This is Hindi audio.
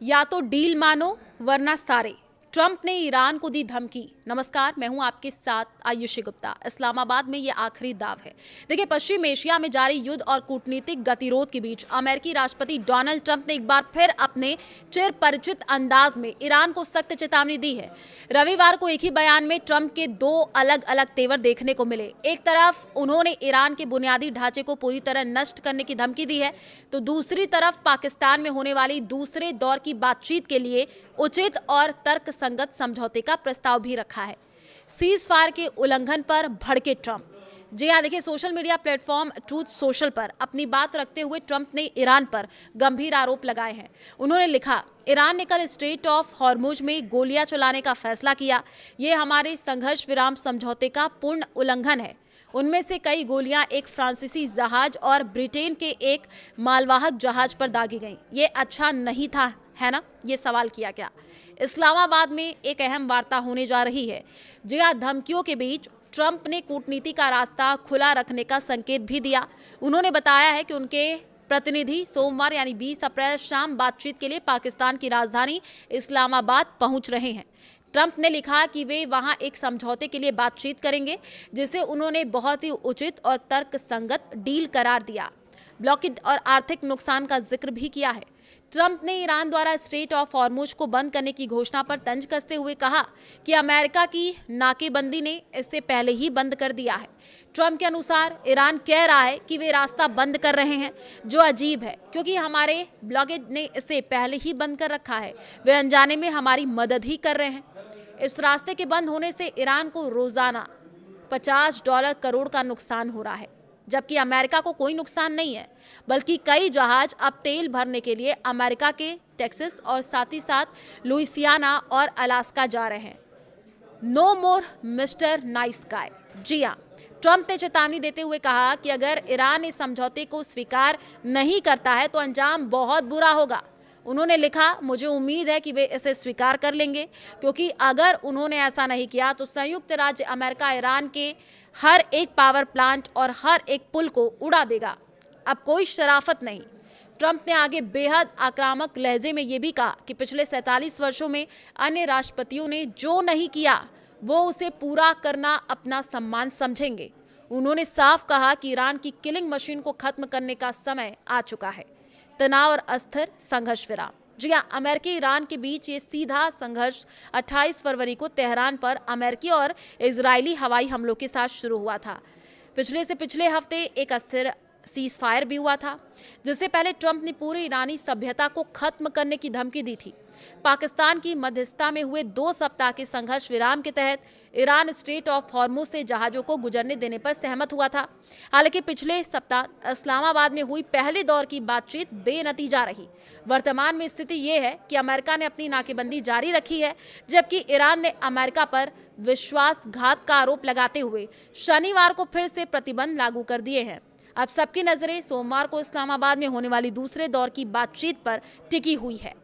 या तो डील मानो वरना सारे। ट्रंप ने ईरान को दी धमकी। नमस्कार, मैं हूं आपके साथ आयुषी गुप्ता। इस्लामाबाद में ये आखिरी दाव है। देखिए, पश्चिम एशिया में जारी युद्ध और कूटनीतिक गतिरोध के बीच अमेरिकी राष्ट्रपति डोनाल्ड ट्रंप ने एक बार फिर अपने चिर परिचित अंदाज में ईरान को सख्त चेतावनी दी है। रविवार को एक ही बयान में ट्रंप के दो अलग अलग तेवर देखने को मिले। एक तरफ उन्होंने ईरान के बुनियादी ढांचे को पूरी तरह नष्ट करने की धमकी दी है, तो दूसरी तरफ पाकिस्तान में होने वाली दूसरे दौर की बातचीत के लिए उचित और तर्कसंगत समझौते का प्रस्ताव भी रखा है। सीज फायर के उल्लंघन पर भड़के ट्रंप। जी हाँ, देखिए, social media platform truth social पर अपनी बात रखते हुए ट्रंप ने ईरान पर गंभीर आरोप लगाए हैं। उन्होंने लिखा, ईरान ने कल स्ट्रेट ऑफ हॉर्मुज में गोलियां चलाने का फैसला किया। ये हमारे संघर्ष विराम समझौते का पूर्ण उल्लंघन है। उनमें से कई गोलियां एक फ्रांसीसी जहाज और ब्रिटेन के एक मालवाहक जहाज पर दागी गईं। ये अच्छा नहीं था, है ना? ये सवाल किया गया। इस्लामाबाद में एक अहम वार्ता होने जा रही है। जी हाँ, धमकियों के बीच ट्रंप ने कूटनीति का रास्ता खुला रखने का संकेत भी दिया। उन्होंने बताया है कि उनके प्रतिनिधि सोमवार यानी 20 अप्रैल शाम बातचीत के लिए पाकिस्तान की राजधानी इस्लामाबाद पहुंच रहे हैं। ट्रंप ने लिखा कि वे वहां एक समझौते के लिए बातचीत करेंगे, जिसे उन्होंने बहुत ही उचित और तर्कसंगत डील करार दिया। ब्लॉकेड और आर्थिक नुकसान का जिक्र भी किया है। ट्रंप ने ईरान द्वारा स्ट्रेट ऑफ हॉर्मुज को बंद करने की घोषणा पर तंज कसते हुए कहा कि अमेरिका की नाकेबंदी ने इससे पहले ही बंद कर दिया है। ट्रंप के अनुसार ईरान कह रहा है कि वे रास्ता बंद कर रहे हैं, जो अजीब है क्योंकि हमारे ब्लॉकेड ने इसे पहले ही बंद कर रखा है। वे अनजाने में हमारी मदद ही कर रहे हैं। इस रास्ते के बंद होने से ईरान को रोजाना $50 करोड़ का नुकसान हो रहा है, जबकि अमेरिका को कोई नुकसान नहीं है, बल्कि कई जहाज अब तेल भरने के लिए अमेरिका के टेक्सास और साथ ही साथ लुइसियाना और अलास्का जा रहे हैं। नो मोर मिस्टर नाइस गाय। जी हाँ, ट्रंप ने चेतावनी देते हुए कहा कि अगर ईरान इस समझौते को स्वीकार नहीं करता है तो अंजाम बहुत बुरा होगा। उन्होंने लिखा, मुझे उम्मीद है कि वे इसे स्वीकार कर लेंगे, क्योंकि अगर उन्होंने ऐसा नहीं किया तो संयुक्त राज्य अमेरिका ईरान के हर एक पावर प्लांट और हर एक पुल को उड़ा देगा। अब कोई शराफत नहीं। ट्रंप ने आगे बेहद आक्रामक लहजे में यह भी कहा कि पिछले 47 वर्षों में अन्य राष्ट्रपतियों ने जो नहीं किया वो उसे पूरा करना अपना सम्मान समझेंगे। उन्होंने साफ कहा कि ईरान की किलिंग मशीन को खत्म करने का समय आ चुका है। तनाव और अस्थिर संघर्ष विराम। जी हाँ, अमेरिकी ईरान के बीच ये सीधा संघर्ष 28 फरवरी को तेहरान पर अमेरिकी और इजरायली हवाई हमलों के साथ शुरू हुआ था। पिछले हफ्ते एक अस्थिर सीज फायर भी हुआ था, जिससे पहले ट्रंप ने पूरी ईरानी सभ्यता को खत्म करने की धमकी दी थी। पाकिस्तान की मध्यस्थता में हुए 2 सप्ताह के संघर्ष विराम के तहत ईरान स्ट्रेट ऑफ हॉर्मुज से जहाजों को गुजरने देने पर सहमत हुआ था। हालांकि पिछले सप्ताह इस्लामाबाद में हुई पहले दौर की बातचीत बेनतीजा रही। वर्तमान में स्थिति ये है कि अमेरिका ने अपनी नाकेबंदी जारी रखी है, जबकि ईरान ने अमेरिका पर विश्वासघात का आरोप लगाते हुए शनिवार को फिर से प्रतिबंध लागू कर दिए हैं। अब सबकी नजरें सोमवार को इस्लामाबाद में होने वाली दूसरे दौर की बातचीत पर टिकी हुई है।